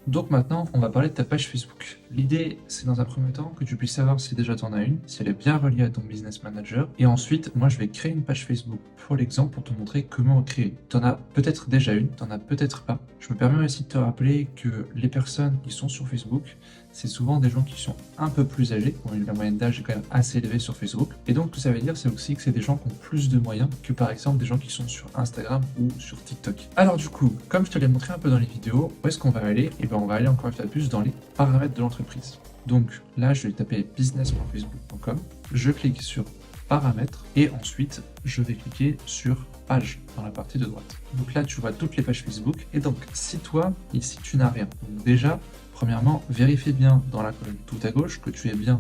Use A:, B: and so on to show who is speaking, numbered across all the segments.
A: Donc maintenant, on va parler de ta page Facebook. L'idée, c'est dans un premier temps que tu puisses savoir si déjà tu en as une, si elle est bien reliée à ton business manager. Et ensuite, moi, je vais créer une page Facebook pour l'exemple pour te montrer comment créer. Tu en as peut-être déjà une, tu en as peut-être pas. Je me permets aussi de te rappeler que les personnes qui sont sur Facebook, c'est souvent des gens qui sont un peu plus âgés. Bon, la moyenne d'âge est quand même assez élevée sur Facebook. Et donc, ce que ça veut dire, c'est aussi que c'est des gens qui ont plus de moyens que par exemple des gens qui sont sur Instagram ou sur TikTok. Alors du coup, comme je te l'ai montré un peu dans les vidéos, où est-ce qu'on va aller? Et bien on va aller encore une fois plus dans les paramètres de l'entreprise. Donc là, je vais taper business.facebook.com, je clique sur paramètres et ensuite je vais cliquer sur page dans la partie de droite. Donc là, tu vois toutes les pages Facebook et donc si toi, ici, tu n'as rien. Donc déjà, premièrement, vérifie bien dans la colonne tout à gauche que tu es bien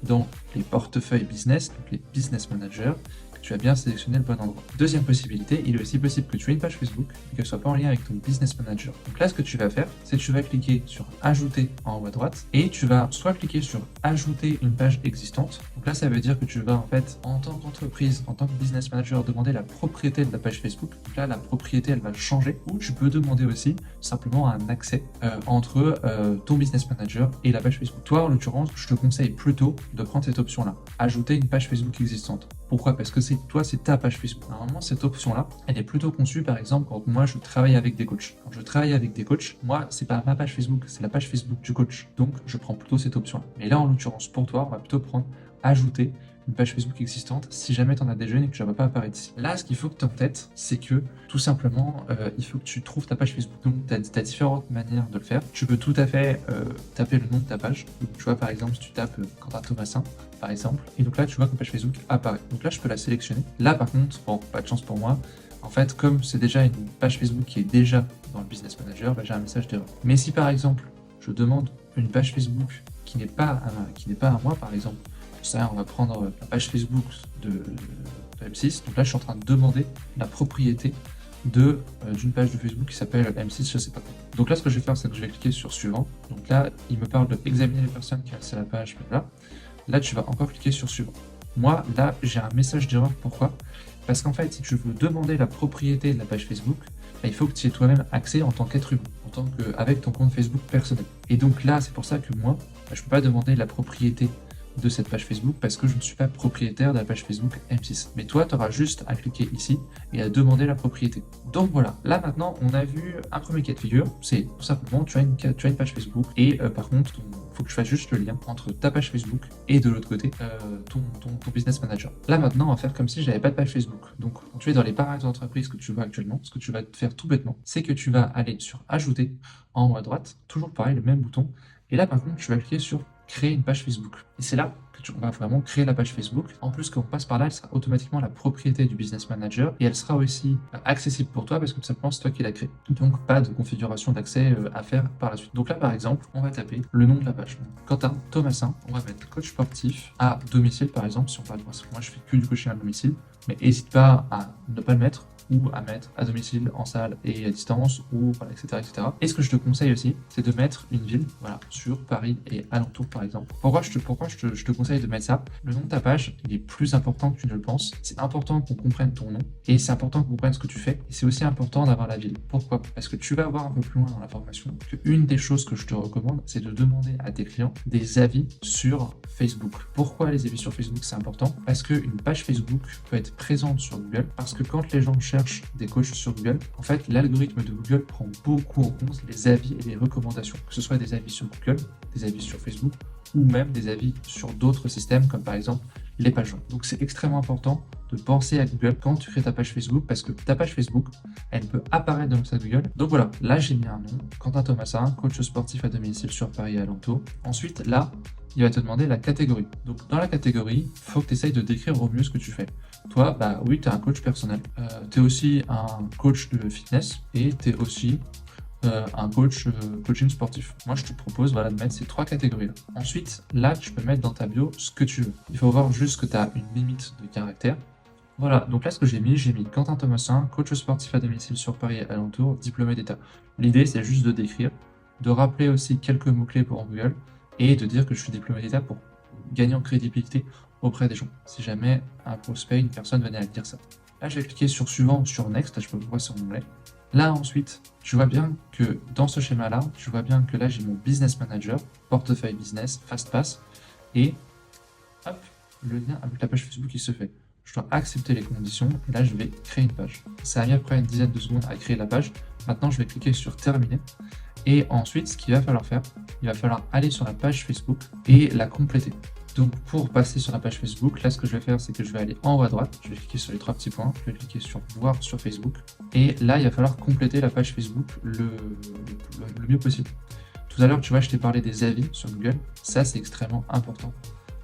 A: dans les portefeuilles business, donc les business managers, tu as bien sélectionné le bon endroit. Deuxième possibilité, il est aussi possible que tu aies une page Facebook et qu'elle soit pas en lien avec ton business manager. Donc là, ce que tu vas faire, c'est que tu vas cliquer sur ajouter en haut à droite et tu vas soit cliquer sur ajouter une page existante. Donc là, ça veut dire que tu vas en fait, en tant qu'entreprise, en tant que business manager, demander la propriété de la page Facebook. Donc là, la propriété, elle va changer. Ou tu peux demander aussi simplement un accès entre ton business manager et la page Facebook. Toi, en l'occurrence, je te conseille plutôt de prendre cette option-là, ajouter une page Facebook existante. Pourquoi? Parce que c'est ta page Facebook. Normalement, cette option-là, elle est plutôt conçue, par exemple, quand moi je travaille avec des coachs. Quand je travaille avec des coachs, moi, c'est pas ma page Facebook, c'est la page Facebook du coach. Donc, je prends plutôt cette option-là. Mais là, en l'occurrence, pour toi, on va plutôt prendre ajouter une page Facebook existante si jamais tu en as déjà une et que je ne vois pas apparaître ici. Là, ce qu'il faut que tu aies en tête, c'est que tout simplement, il faut que tu trouves ta page Facebook. Donc, tu as différentes manières de le faire. Tu peux tout à fait taper le nom de ta page. Donc, tu vois, par exemple, si tu tapes Quentin Thomasin, par exemple, et donc là, tu vois que page Facebook apparaît. Donc là, je peux la sélectionner. Là, par contre, bon, pas de chance pour moi. En fait, comme c'est déjà une page Facebook qui est déjà dans le Business Manager, bah, j'ai un message d'erreur. Mais si par exemple, je demande une page Facebook qui n'est pas à moi, par exemple, ça, on va prendre la page Facebook de M6. Donc là, je suis en train de demander la propriété d'une page de Facebook qui s'appelle M6, je sais pas quoi. Donc là, ce que je vais faire, c'est que je vais cliquer sur suivant. Donc là, il me parle de examiner les personnes qui ont accès à la page, là. Là, tu vas encore cliquer sur suivant. Moi, là, j'ai un message d'erreur. Pourquoi? Parce qu'en fait, si tu veux demander la propriété de la page Facebook, bah, il faut que tu aies toi-même accès en tant qu'être humain, avec ton compte Facebook personnel. Et donc là, c'est pour ça que moi, bah, je ne peux pas demander la propriété de cette page Facebook parce que je ne suis pas propriétaire de la page Facebook M6. Mais toi, tu auras juste à cliquer ici et à demander la propriété. Donc voilà, là maintenant, on a vu un premier cas de figure, c'est tout simplement, tu as une page Facebook et par contre, il faut que tu fasses juste le lien entre ta page Facebook et de l'autre côté, ton business manager. Là maintenant, on va faire comme si j'avais pas de page Facebook. Donc, quand tu es dans les paramètres d'entreprise que tu vois actuellement, ce que tu vas faire tout bêtement, c'est que tu vas aller sur ajouter en haut à droite, toujours pareil, le même bouton. Et là, par contre, tu vas cliquer sur créer une page Facebook. Et c'est là que on va vraiment créer la page Facebook. En plus, quand on passe par là, elle sera automatiquement la propriété du business manager et elle sera aussi accessible pour toi parce que tout simplement, c'est toi qui l'as créée. Donc, pas de configuration d'accès à faire par la suite. Donc là, par exemple, on va taper le nom de la page. Quentin Thomasin, on va mettre coach sportif à domicile, par exemple, si on parle de moi, je fais que du coaching à domicile, mais n'hésite pas à ne pas le mettre ou à mettre à domicile, en salle et à distance, ou voilà, etc., etc. Et ce que je te conseille aussi, c'est de mettre une ville, voilà, sur Paris et alentour, par exemple. Pourquoi je te conseille de mettre ça? Le nom de ta page, il est plus important que tu ne le penses. C'est important qu'on comprenne ton nom, et c'est important qu'on comprenne ce que tu fais, et c'est aussi important d'avoir la ville. Pourquoi? Parce que tu vas voir un peu plus loin dans la formation qu'une des choses que je te recommande, c'est de demander à tes clients des avis sur Facebook. Pourquoi les avis sur Facebook, c'est important? Parce qu'une page Facebook peut être présente sur Google, parce que quand les gens cherchent des coachs sur Google, en fait, l'algorithme de Google prend beaucoup en compte les avis et les recommandations, que ce soit des avis sur Google, des avis sur Facebook, ou même des avis sur d'autres systèmes, comme par exemple les pages web. Donc c'est extrêmement important de penser à Google quand tu crées ta page Facebook, parce que ta page Facebook, elle peut apparaître dans le site Google. Donc voilà, là j'ai mis un nom, Quentin Thomasin, coach sportif à domicile sur Paris et alentour. Ensuite, là, il va te demander la catégorie. Donc dans la catégorie, il faut que tu essayes de décrire au mieux ce que tu fais. Toi, bah oui, tu es un coach personnel. Tu es aussi un coach de fitness et tu es aussi un coaching sportif. Moi, je te propose voilà, de mettre ces trois catégories-là. Ensuite, là, tu peux mettre dans ta bio ce que tu veux. Il faut voir juste que tu as une limite de caractère. Voilà, donc là, ce que j'ai mis Quentin Thomasin, coach sportif à domicile sur Paris et alentour, diplômé d'État. L'idée, c'est juste de décrire, de rappeler aussi quelques mots-clés pour Google et de dire que je suis diplômé d'État pour gagner en crédibilité auprès des gens. Si jamais un prospect, une personne venait à dire ça. Là, je vais cliquer sur suivant ou sur next. Là, je peux voir sur mon onglet. Là ensuite, tu vois bien que dans ce schéma-là, tu vois bien que là j'ai mon business manager, portefeuille business, FastPass, et hop, le lien avec la page Facebook qui se fait. Je dois accepter les conditions et là je vais créer une page. Ça a mis à peu près une dizaine de secondes à créer la page. Maintenant je vais cliquer sur terminer. Et ensuite, ce qu'il va falloir faire, il va falloir aller sur la page Facebook et la compléter. Donc pour passer sur la page Facebook, là ce que je vais faire, c'est que je vais aller en haut à droite, je vais cliquer sur les trois petits points, je vais cliquer sur voir sur Facebook, et là il va falloir compléter la page Facebook le mieux possible. Tout à l'heure, tu vois, je t'ai parlé des avis sur Google, ça c'est extrêmement important.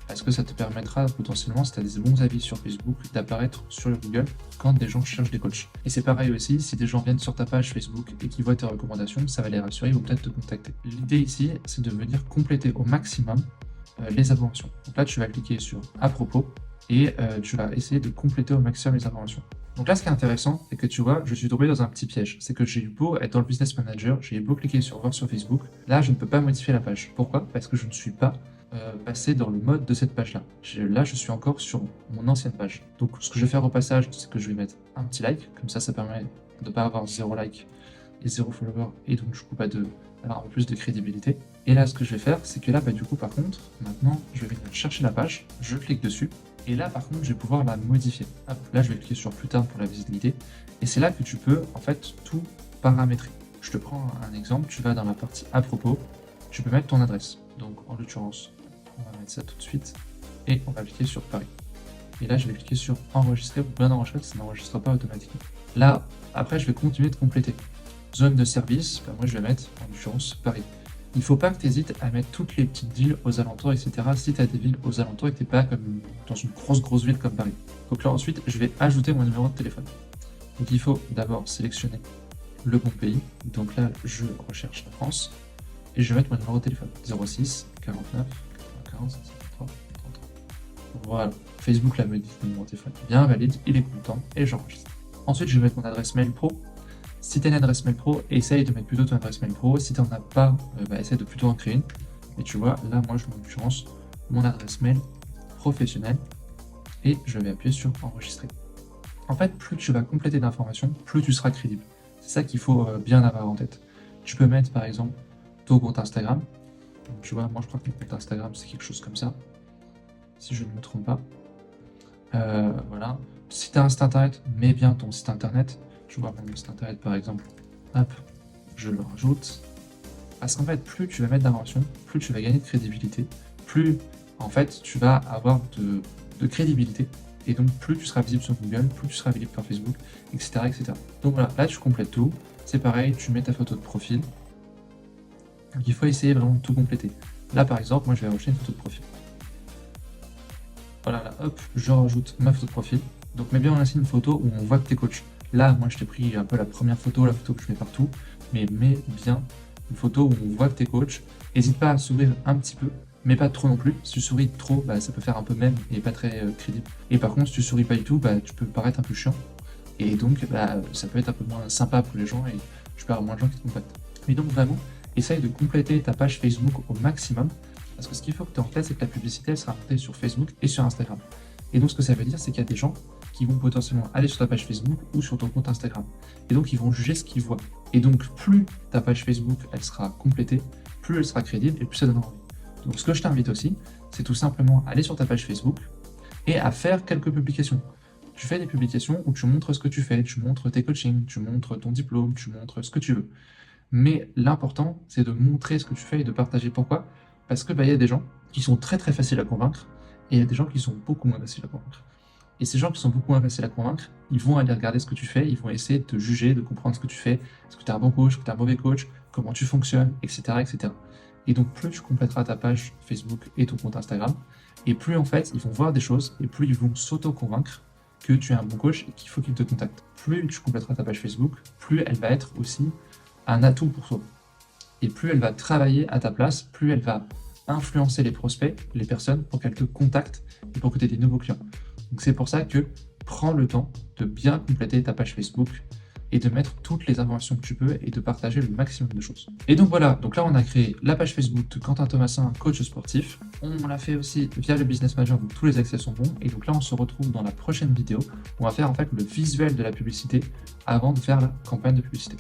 A: Parce que ça te permettra potentiellement, si tu as des bons avis sur Facebook, d'apparaître sur Google quand des gens cherchent des coachs. Et c'est pareil aussi, si des gens viennent sur ta page Facebook et qui voient tes recommandations, ça va les rassurer, ils vont peut-être te contacter. L'idée ici, c'est de venir compléter au maximum les informations. Donc là, tu vas cliquer sur « À propos » et tu vas essayer de compléter au maximum les informations. Donc là, ce qui est intéressant, c'est que tu vois, je suis tombé dans un petit piège. C'est que j'ai eu beau être dans le Business Manager, j'ai eu beau cliquer sur « Voir sur Facebook », là, je ne peux pas modifier la page. Pourquoi? Parce que je ne suis pas passer dans le mode de cette page-là. Là, je suis encore sur mon ancienne page. Donc, ce que je vais faire au passage, c'est que je vais mettre un petit like. Comme ça permet de ne pas avoir 0 like et 0 follower. Et donc, du coup, d'avoir un peu plus de crédibilité. Et là, ce que je vais faire, c'est que là, du coup, par contre, maintenant, je vais venir chercher la page. Je clique dessus. Et là, par contre, je vais pouvoir la modifier. Hop, là, je vais cliquer sur plus tard pour la visibilité. Et c'est là que tu peux, en fait, tout paramétrer. Je te prends un exemple. Tu vas dans la partie à propos. Tu peux mettre ton adresse. Donc, en l'occurrence, on va mettre ça tout de suite et on va cliquer sur Paris. Et là, je vais cliquer sur enregistrer pour bien enregistrer, ça n'enregistre pas automatiquement. Là, après, je vais continuer de compléter. Zone de service, moi je vais mettre en l'occurrence Paris. Il ne faut pas que tu hésites à mettre toutes les petites villes aux alentours, etc. Si tu as des villes aux alentours et que tu n'es pas comme dans une grosse ville comme Paris. Donc là, ensuite, je vais ajouter mon numéro de téléphone. Donc il faut d'abord sélectionner le bon pays. Donc là, je recherche la France et je vais mettre mon numéro de téléphone 06 49 91 53 33. Voilà, Facebook l'a modifié mon numéro de téléphone. Bien, valide, il est content et j'enregistre. Ensuite, je vais mettre mon adresse mail pro. Si tu as une adresse mail pro, essaye de mettre plutôt ton adresse mail pro. Si tu n'en as pas, essaye de plutôt en créer une. Et tu vois, là, moi, je mets en l'occurrence mon adresse mail professionnelle et je vais appuyer sur enregistrer. En fait, plus tu vas compléter d'informations, plus tu seras crédible. C'est ça qu'il faut bien avoir en tête. Tu peux mettre, par exemple, ton compte Instagram. Donc, tu vois, moi, je crois que mon compte Instagram, c'est quelque chose comme ça. Si je ne me trompe pas. Voilà. Si tu as un site internet, mets bien ton site internet. Je vois mon site internet par exemple. Hop, je le rajoute. Parce qu'en fait, plus tu vas mettre d'informations, plus tu vas gagner de crédibilité, plus en fait tu vas avoir de crédibilité. Et donc plus tu seras visible sur Google, plus tu seras visible sur Facebook, etc. etc. Donc voilà, là tu complètes tout. C'est pareil, tu mets ta photo de profil. Donc il faut essayer vraiment de tout compléter. Là par exemple, moi je vais rajouter une photo de profil. Voilà, là, hop, je rajoute ma photo de profil. Donc mets bien aussi une photo où on voit que tu es coach. Là, moi je t'ai pris un peu la première photo, la photo que je mets partout, mais mets bien une photo où on voit que tu es coach. N'hésite pas à sourire un petit peu, mais pas trop non plus. Si tu souris trop, ça peut faire un peu même et pas très crédible. Et par contre, si tu souris pas du tout, tu peux paraître un peu chiant. Et donc, ça peut être un peu moins sympa pour les gens et tu peux avoir moins de gens qui te contactent. Mais donc vraiment, essaye de compléter ta page Facebook au maximum. Parce que ce qu'il faut que tu en fasses, c'est que la publicité, elle sera montée sur Facebook et sur Instagram. Et donc, ce que ça veut dire, c'est qu'il y a des gens qui vont potentiellement aller sur ta page Facebook ou sur ton compte Instagram. Et donc, ils vont juger ce qu'ils voient. Et donc, plus ta page Facebook, elle sera complétée, plus elle sera crédible et plus ça donnera envie. Donc, ce que je t'invite aussi, c'est tout simplement aller sur ta page Facebook et à faire quelques publications. Tu fais des publications où tu montres ce que tu fais, tu montres tes coachings, tu montres ton diplôme, tu montres ce que tu veux. Mais l'important, c'est de montrer ce que tu fais et de partager. Pourquoi? Parce que y a des gens qui sont très très faciles à convaincre et il y a des gens qui sont beaucoup moins faciles à convaincre. Et ces gens qui sont beaucoup moins faciles à convaincre, ils vont aller regarder ce que tu fais, ils vont essayer de te juger, de comprendre ce que tu fais, est-ce que tu es un bon coach, est-ce que tu es un mauvais coach, comment tu fonctionnes, etc., etc. Et donc plus tu compléteras ta page Facebook et ton compte Instagram, et plus en fait ils vont voir des choses, et plus ils vont s'auto-convaincre que tu es un bon coach et qu'il faut qu'ils te contactent. Plus tu compléteras ta page Facebook, plus elle va être aussi un atout pour toi. Et plus elle va travailler à ta place, plus elle va influencer les prospects, les personnes, pour qu'elles te contactent et pour que tu aies des nouveaux clients. Donc c'est pour ça que prends le temps de bien compléter ta page Facebook et de mettre toutes les informations que tu peux et de partager le maximum de choses. Et donc voilà, donc là on a créé la page Facebook de Quentin Thomasin, coach sportif. On l'a fait aussi via le Business Manager, donc tous les accès sont bons. Et donc là on se retrouve dans la prochaine vidéo où on va faire en fait le visuel de la publicité avant de faire la campagne de publicité.